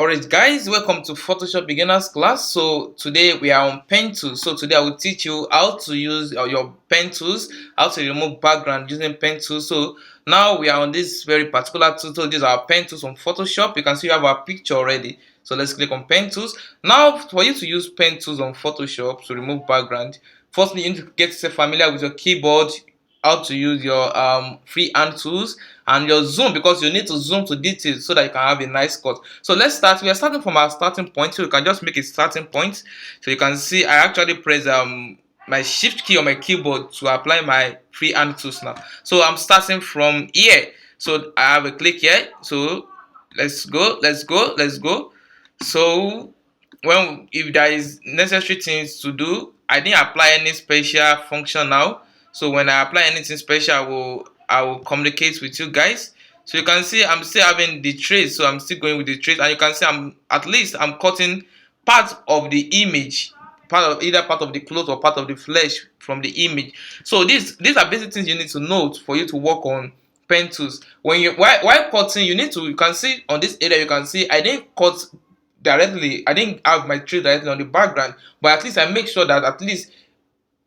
Alright guys, welcome to Photoshop beginners class. So today we are on pen tools. So today I will teach you how to use your pen tools, how to remove background using pen tools. So now we are on this very particular tool. So these are our pen tools on Photoshop. You can see we have our picture already. So let's click on pen tools. Now for you to use pen tools on Photoshop to remove background, firstly you need to get familiar with your keyboard, how to use your freehand tools and your zoom, because you need to zoom to details so that you can have a nice cut. So let's start. We are starting from our starting point, so you can just make a starting point. So you can see I actually press my shift key on my keyboard to apply my freehand tools now. So I'm starting from here. So I have a click here. So let's go. So if there is necessary things to do, I didn't apply any special function now. So when I apply anything special, I will communicate with you guys. So you can see I'm still having the trace, so I'm still going with the trace, and you can see I'm cutting part of the image, either part of the cloth or part of the flesh from the image. So these are basic things you need to note for you to work on pen tools. While cutting, you can see on this area, you can see I didn't cut directly, I didn't have my trace directly on the background, but at least I make sure that at least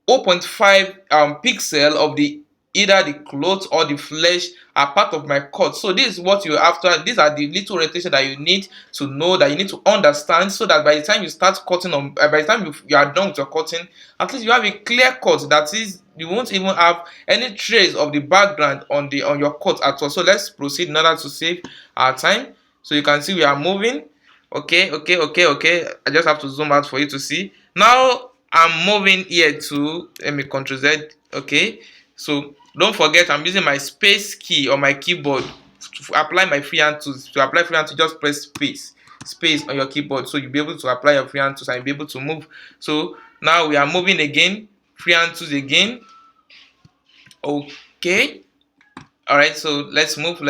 0.5 pixel of the either the clothes or the flesh are part of my cut. So this is what you after. These are the little orientation that you need to know, that you need to understand, so that by the time you start cutting on, by the time you are done with your cutting, at least you have a clear cut. That is, you won't even have any trace of the background on your cut at all. So let's proceed in order to save our time. So you can see we are moving. Okay. I just have to zoom out for you to see. Now I'm moving here to, let me Ctrl Z. Okay, so don't forget I'm using my space key on my keyboard to apply my freehand tools. To apply freehand tools, just press space on your keyboard, so you'll be able to apply your freehand tools and you'll be able to move. So now we are moving again, freehand tools again. Okay, all right, so let's move.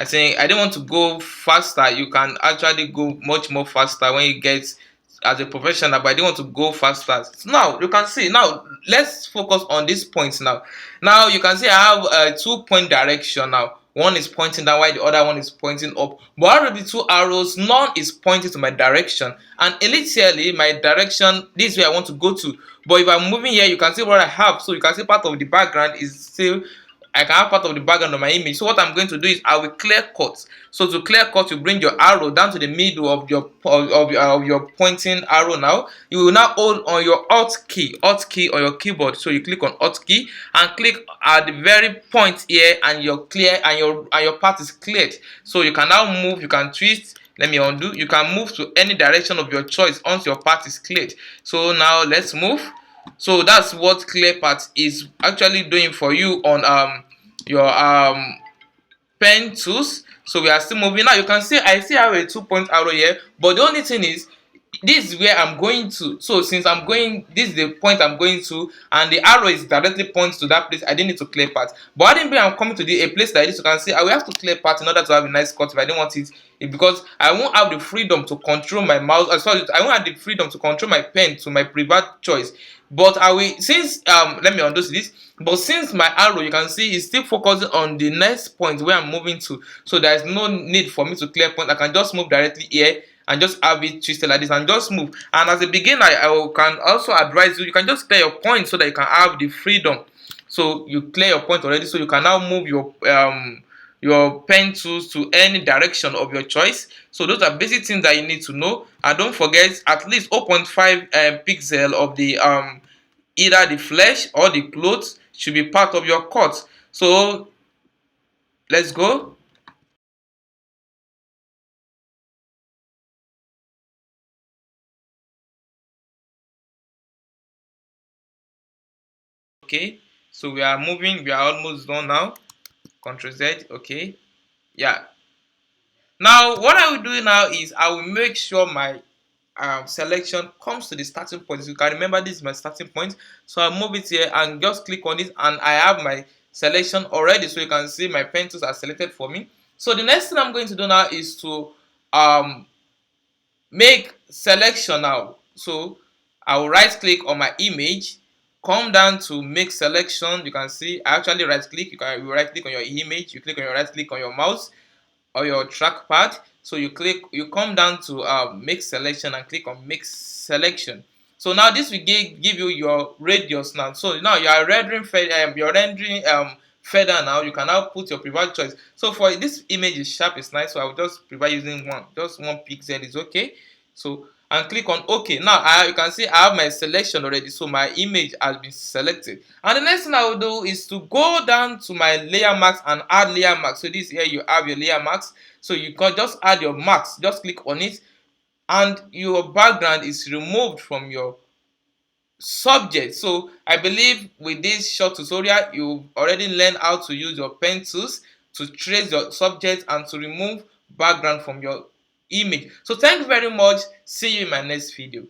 I think I don't want to go faster. You can actually go much more faster when you get as a professional, but I don't want to go faster. Now you can see. Now let's focus on this point now. Now you can see I have a 2-point direction now. One is pointing down while the other one is pointing up. But out of the two arrows, none is pointing to my direction. And initially, my direction, this is where I want to go to. But if I'm moving here, you can see what I have. So you can see part of the background is still, I can have part of the background of my image. So what I'm going to do is I will clear cut. So to clear cut, you bring your arrow down to the middle of your pointing arrow. Now you will now hold on your Alt key on your keyboard. So you click on Alt key and click at the very point here, and you're clear, and your path is cleared. So you can now move. You can twist. Let me undo. You can move to any direction of your choice once your path is cleared. So now let's move. So that's what clear path is actually doing for you on your pen tools. So we are still moving. Now you can see I still have a 2-point arrow here, but the only thing is this is where I'm going to. So since I'm going, this is the point I'm going to, and the arrow is directly points to that place, I didn't need to clear path. But I didn't bring, I'm coming to a place like this. You can see I will have to clear path in order to have a nice cut if I didn't want it, because I won't have the freedom to control my mouse. Sorry, I won't have the freedom to control my pen to my private choice. But I will, since let me undo this. But since my arrow, you can see, is still focusing on the next point where I'm moving to, so there is no need for me to clear point. I can just move directly here and just have it twisted like this and just move. And as a beginner, I can also advise you, you can just clear your point so that you can have the freedom. So you clear your point already, so you can now move your pen tools to any direction of your choice. So those are basic things that you need to know. And don't forget, at least 0.5 pixel of the either the flesh or the clothes should be part of your cut. So let's go. Okay, so we are moving, we are almost done now. Ctrl Z. Okay, yeah. Now what I will do now is I will make sure my selection comes to the starting point. So you can remember this is my starting point. So I'll move it here and just click on it, and I have my selection already. So you can see my pen tools are selected for me. So the next thing I'm going to do now is to make selection now. So I will right click on my image, come down to make selection. You can see I actually right click. You right click on your image, you click on your right click on your mouse, or your trackpad. So you come down to make selection and click on make selection. So now this will give you your radius now. So now you are rendering feather now. You can now put your preferred choice. So for this image is sharp, is nice. So I will just prefer using just 1 pixel is okay. So and click on OK. Now you can see I have my selection already. So my image has been selected. And the next thing I will do is to go down to my layer mask and add layer mask. So this here you have your layer mask. So you can just add your mask. Just click on it, and your background is removed from your subject. So I believe with this short tutorial you already learned how to use your pen tools to trace your subject and to remove background from your image. So thank you very much. See you in my next video.